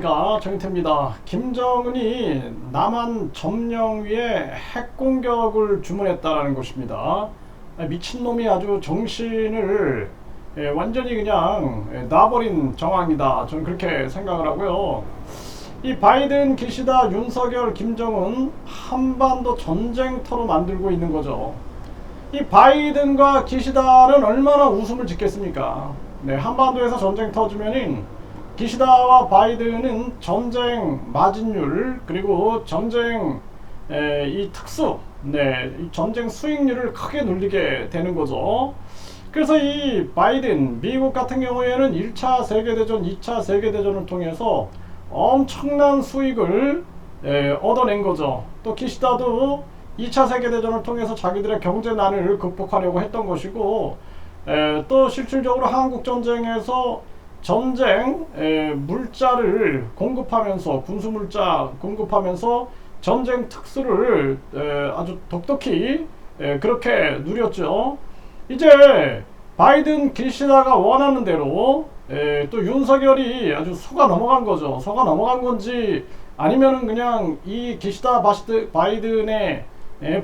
정인태입니다. 김정은이 남한 점령 위에 핵 공격을 주문했다라는 것입니다. 미친놈이 아주 정신을 완전히 그냥 놔버린 정황이다. 저는 그렇게 생각을 하고요. 이 바이든, 기시다, 윤석열, 김정은 한반도 전쟁터로 만들고 있는 거죠. 이 바이든과 기시다는 얼마나 웃음을 짓겠습니까? 한반도에서 전쟁 터지면은 기시다와 바이든은 전쟁 마진율 그리고 전쟁 이 특수, 이 전쟁 수익률을 크게 눌리게 되는 거죠. 그래서 이 바이든 미국 같은 경우에는 1차 세계대전, 2차 세계대전을 통해서 엄청난 수익을 얻어낸 거죠. 또 기시다도 2차 세계대전을 통해서 자기들의 경제난을 극복하려고 했던 것이고, 또 실질적으로 한국전쟁에서 전쟁 물자를 공급하면서, 군수물자 공급하면서 전쟁 특수를 아주 독특히 그렇게 누렸죠. 이제 바이든 기시다가 원하는 대로 또 윤석열이 아주 속아 넘어간 거죠. 속아 넘어간 건지 아니면은 그냥 이 기시다 바이든에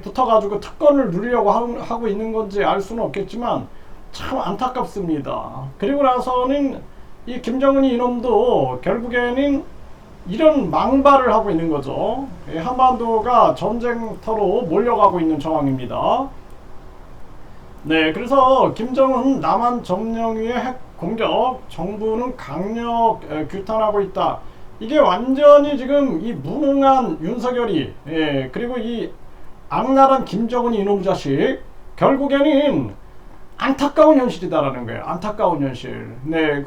붙어가지고 특권을 누리려고 하고 있는 건지 알 수는 없겠지만 참 안타깝습니다. 그리고 나서는 이 김정은이 이놈도 결국에는 이런 망발을 하고 있는 거죠. 한반도가 전쟁터로 몰려가고 있는 정황입니다. 그래서 김정은 남한 점령 위에 핵 공격, 정부는 강력 규탄하고 있다. 이게 완전히 지금 이 무능한 윤석열이, 그리고 이 악랄한 김정은이 이놈 자식, 결국에는 안타까운 현실이다라는 거예요. 안타까운 현실.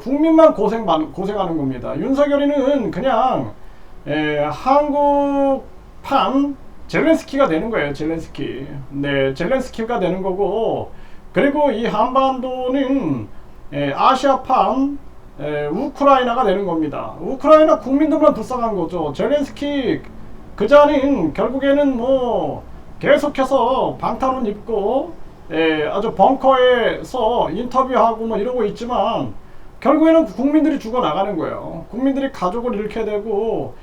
국민만 고생하는 겁니다. 윤석열이는 그냥 한국판 젤렌스키가 되는 거예요. 젤렌스키. 젤렌스키가 되는 거고, 그리고 이 한반도는 아시아판 우크라이나가 되는 겁니다. 우크라이나 국민들만 불쌍한 거죠. 젤렌스키 그자는 결국에는 뭐 계속해서 방탄옷 입고 아주 벙커에서 인터뷰하고 뭐 이러고 있지만 결국에는 국민들이 죽어나가는 거예요. 국민들이 가족을 잃게 되고,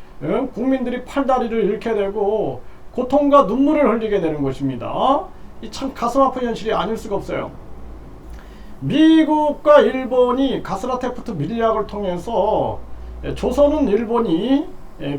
국민들이 팔다리를 잃게 되고 고통과 눈물을 흘리게 되는 것입니다. 이 참 가슴 아픈 현실이 아닐 수가 없어요. 미국과 일본이 가스라테프트 밀리학을 통해서 조선은 일본이,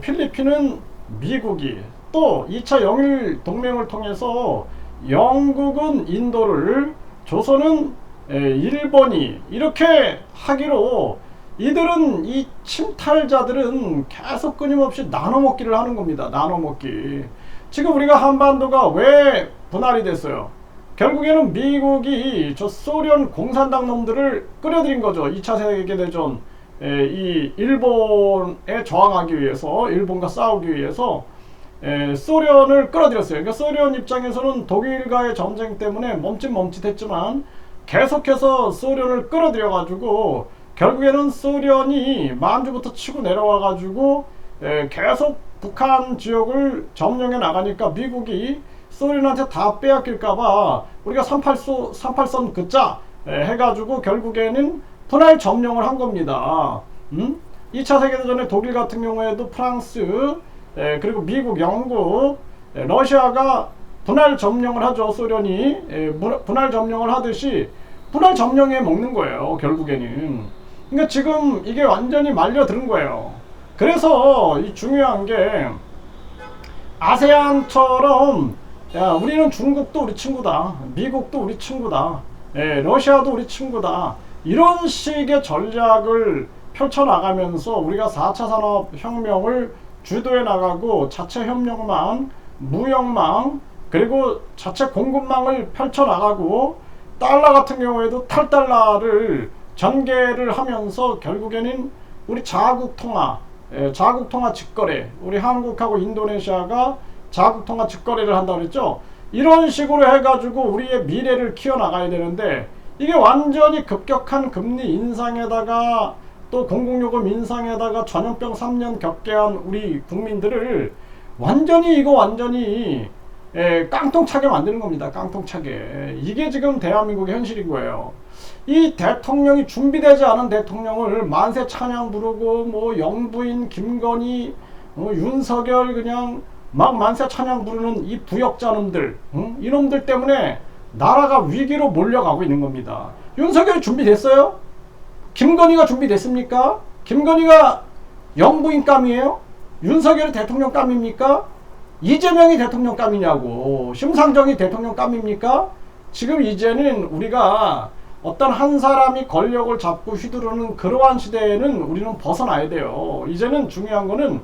필리핀은 미국이, 또 2차 영일 동맹을 통해서 영국은 인도를, 조선은 일본이 이렇게 하기로, 이들은, 이 침탈자들은 계속 끊임없이 나눠먹기를 하는 겁니다. 나눠먹기. 지금 우리가 한반도가 왜 분할이 됐어요? 결국에는 미국이 저 소련 공산당 놈들을 끌어들인 거죠. 2차 세계대전 이 일본에 저항하기 위해서, 일본과 싸우기 위해서 소련을 끌어들였어요. 그러니까 소련 입장에서는 독일과의 전쟁 때문에 멈칫멈칫했지만 계속해서 소련을 끌어들여 가지고 결국에는 소련이 만주부터 치고 내려와 가지고 계속 북한 지역을 점령해 나가니까 미국이 소련한테 다 빼앗길까봐 우리가 38선 긋자 해가지고 결국에는 분할 점령을 한 겁니다. 2차 세계대전에 독일 같은 경우에도 프랑스, 그리고 미국, 영국, 러시아가 분할 점령을 하죠. 소련이 분할 점령을 하듯이 분할 점령해 먹는 거예요. 결국에는. 그러니까 지금 이게 완전히 말려드는 거예요. 그래서 이 중요한 게, 아세안처럼 야, 우리는 중국도 우리 친구다, 미국도 우리 친구다, 러시아도 우리 친구다, 이런 식의 전략을 펼쳐나가면서 우리가 4차 산업혁명을 주도해 나가고 자체 협력망, 무역망, 그리고 자체 공급망을 펼쳐나가고, 달러 같은 경우에도 탈달러를 전개를 하면서 결국에는 우리 자국통화 직거래, 우리 한국하고 인도네시아가 자국통화 직거래를 한다고 그랬죠. 이런 식으로 해가지고 우리의 미래를 키워나가야 되는데, 이게 완전히 급격한 금리 인상에다가 또 공공요금 인상에다가 전염병 3년 겪게 한 우리 국민들을 완전히 깡통차게 만드는 겁니다. 깡통차게. 이게 지금 대한민국의 현실인 거예요. 이 대통령이 준비되지 않은 대통령을 만세 찬양 부르고 뭐 영부인 김건희 윤석열 그냥 막 만세 찬양 부르는 이 부역자놈들, 이놈들 때문에 나라가 위기로 몰려가고 있는 겁니다. 윤석열이 준비됐어요? 김건희가 준비됐습니까? 김건희가 영부인감이에요? 윤석열이 대통령감입니까? 이재명이 대통령감이냐고. 심상정이 대통령감입니까? 지금 이제는 우리가 어떤 한 사람이 권력을 잡고 휘두르는 그러한 시대에는 우리는 벗어나야 돼요. 이제는 중요한 거는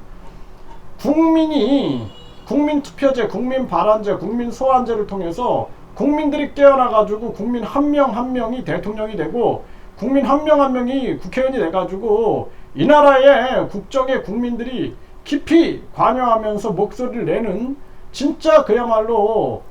국민이 국민투표제, 국민발안제, 국민소환제를 통해서 국민들이 깨어나가지고 국민 한 명 한 명이 대통령이 되고 국민 한 명 한 명이 국회의원이 돼가지고 이 나라의 국정에 국민들이 깊이 관여하면서 목소리를 내는 진짜 그야말로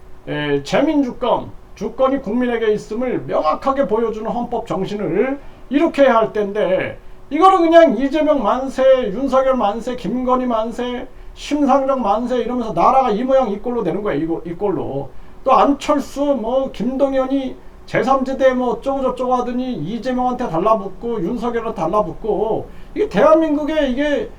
재민주권, 주권이 국민에게 있음을 명확하게 보여주는 헌법 정신을 이룩해야 할 텐데 이거는 그냥 이재명 만세, 윤석열 만세, 김건희 만세, 심상정 만세 이러면서 나라가 이 모양 이 꼴로 되는 거야. 이 꼴로. 또 안철수 뭐 김동연이 제3지대 뭐 어쩌고저쩌고 하더니 이재명한테 달라붙고 윤석열한테 달라붙고 이게 대한민국의 이게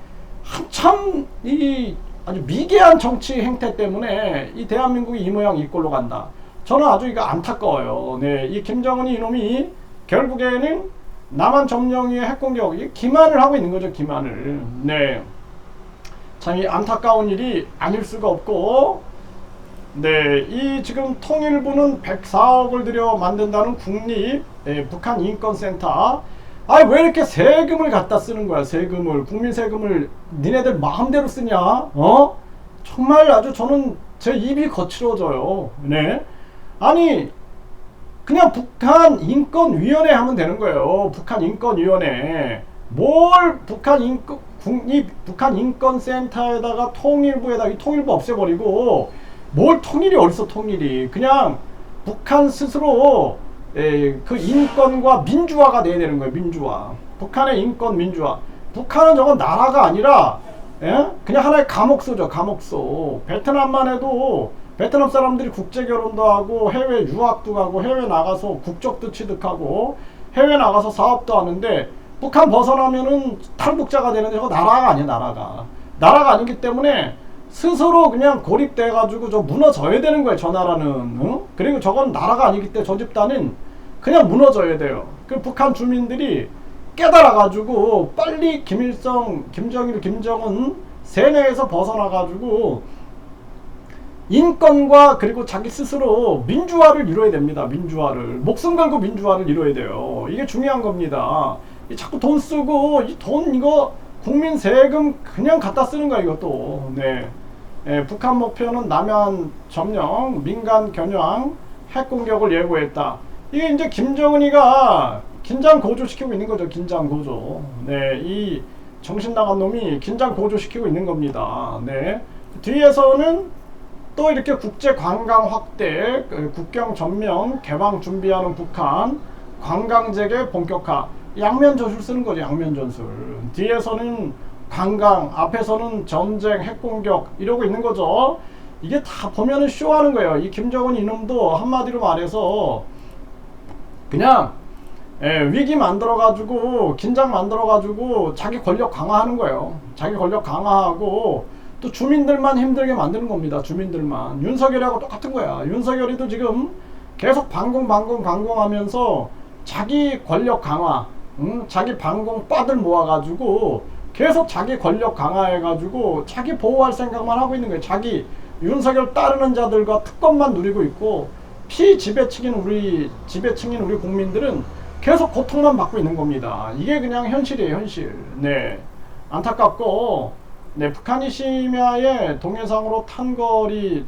한참 이 아주 미개한 정치 행태 때문에 이 대한민국이 이 모양 이 꼴로 간다. 저는 아주 이거 안타까워요. 네, 이 김정은이 이놈이 결국에는 남한 점령의 핵공격, 이 기만을 하고 있는 거죠, 기만을. 네, 참 이 안타까운 일이 아닐 수가 없고, 네, 이 지금 통일부는 104억을 들여 만든다는 국립 북한 인권센터. 아, 왜 이렇게 세금을 갖다 쓰는 거야, 세금을. 국민 세금을 니네들 마음대로 쓰냐? 정말 아주 저는 제 입이 거칠어져요. 네. 아니 그냥 북한 인권위원회 하면 되는 거예요. 북한 인권위원회. 뭘 북한 인권센터에다가 통일부에다가 이 통일부 없애버리고 뭘 통일이 어딨어 통일이. 그냥 북한 스스로 그 인권과 민주화가 돼야 되는 거예요. 민주화. 북한의 인권 민주화. 북한은 저건 나라가 아니라 그냥 하나의 감옥소죠. 감옥소. 베트남만 해도 베트남 사람들이 국제 결혼도 하고 해외 유학도 가고 해외 나가서 국적도 취득하고 해외 나가서 사업도 하는데 북한 벗어나면은 탈북자가 되는데 저거 나라가 아니야. 나라가 아니기 때문에 스스로 그냥 고립돼 가지고 저 무너져야 되는 거예요. 저 나라는. 그리고 저건 나라가 아니기 때문에 저 집단은 그냥 무너져야 돼요. 그 북한 주민들이 깨달아 가지고 빨리 김일성, 김정일, 김정은 세뇌에서 벗어나 가지고 인권과 그리고 자기 스스로 민주화를 이뤄야 됩니다. 민주화를. 목숨 걸고 민주화를 이뤄야 돼요. 이게 중요한 겁니다. 자꾸 돈 쓰고 이 돈 이거 국민 세금 그냥 갖다 쓰는 거야 이것도. 네. 북한 목표는 남한 점령, 민간 겨냥, 핵 공격을 예고했다. 이게 이제 김정은이가 긴장 고조시키고 있는 거죠. 긴장 고조. 네. 이 정신 나간 놈이 긴장 고조시키고 있는 겁니다. 네. 뒤에서는 또 이렇게 국제 관광 확대, 국경 전면 개방 준비하는 북한, 관광재개 본격화. 양면 전술 쓰는 거죠. 양면 전술. 뒤에서는 관광, 앞에서는 전쟁, 핵공격 이러고 있는 거죠. 이게 다 보면은 쇼하는 거예요. 이 김정은 이놈도 한마디로 말해서 그냥 위기 만들어가지고 긴장 만들어가지고 자기 권력 강화하는 거예요. 자기 권력 강화하고 또 주민들만 힘들게 만드는 겁니다. 주민들만. 윤석열하고 똑같은 거야. 윤석열이도 지금 계속 방공하면서 자기 권력 강화, 자기 방공 빠들 모아가지고 계속 자기 권력 강화해가지고 자기 보호할 생각만 하고 있는 거예요. 자기 윤석열 따르는 자들과 특권만 누리고 있고 피지배층인 우리 국민들은 계속 고통만 받고 있는 겁니다. 이게 그냥 현실이에요. 현실. 네, 안타깝고 네, 북한이 심야에 동해상으로 탄거리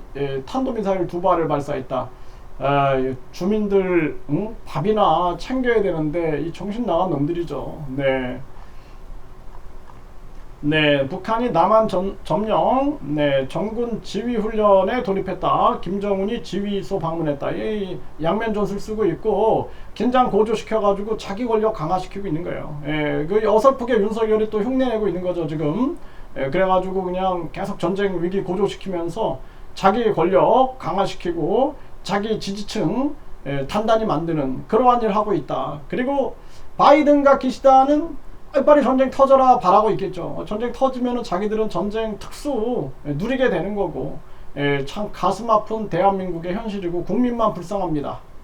탄도미사일 2발을 발사했다. 주민들 밥이나 챙겨야 되는데 이 정신 나간 놈들이죠. 네. 네, 북한이 남한 점령, 네, 정군 지휘훈련에 돌입했다. 김정은이 지휘소 방문했다. 이 양면 전술 쓰고 있고 긴장 고조시켜가지고 자기 권력 강화시키고 있는 거예요. 그 어설프게 윤석열이 또 흉내내고 있는 거죠 지금. 그래가지고 그냥 계속 전쟁 위기 고조시키면서 자기 권력 강화시키고 자기 지지층 단단히 만드는 그러한 일을 하고 있다. 그리고 바이든과 기시다는 빨리 전쟁 터져라 바라고 있겠죠. 전쟁 터지면 자기들은 전쟁 특수 누리게 되는 거고, 참 가슴 아픈 대한민국의 현실이고 국민만 불쌍합니다.